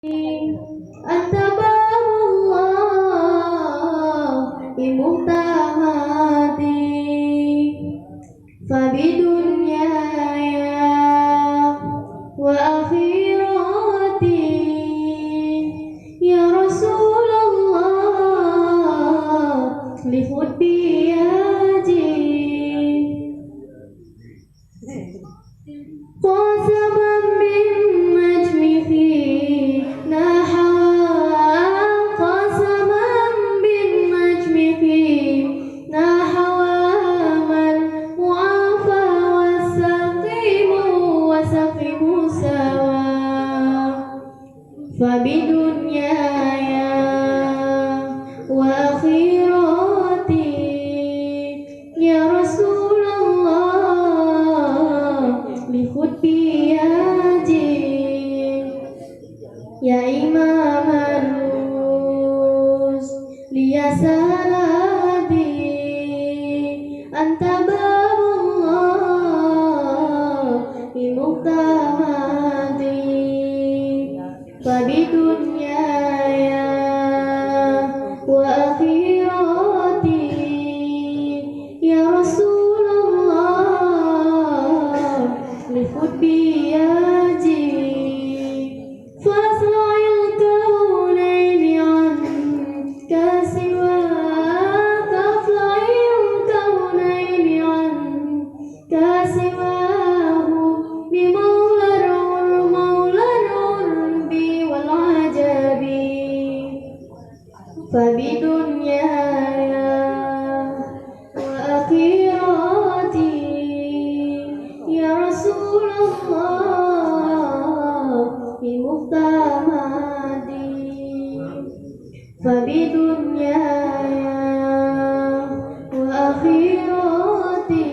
Anta babullah imuhtamati fabidunyaya wa akhirati ya Rasulullah lihubbi yaji qasaman bin najmi fi fabidunyaya wa akhirati ya Rasulullah lihubbi yaji ya imam ar-rus liya saladi anta babullah imuhtamadi fabidunyaya wa akhirati ya Rasulullah lihubbi yaji fasla'il kaunaini anka siwa fasla'il kaunaini anka siwahu fabidunyaya wa akhirati ya Rasulullah imuhtamadi fabidunyaya wa akhirati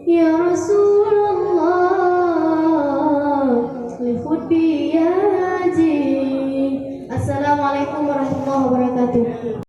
ya Rasulullah lihubbi yaji. Assalamualaikum warahmatullahi wabarakatuh.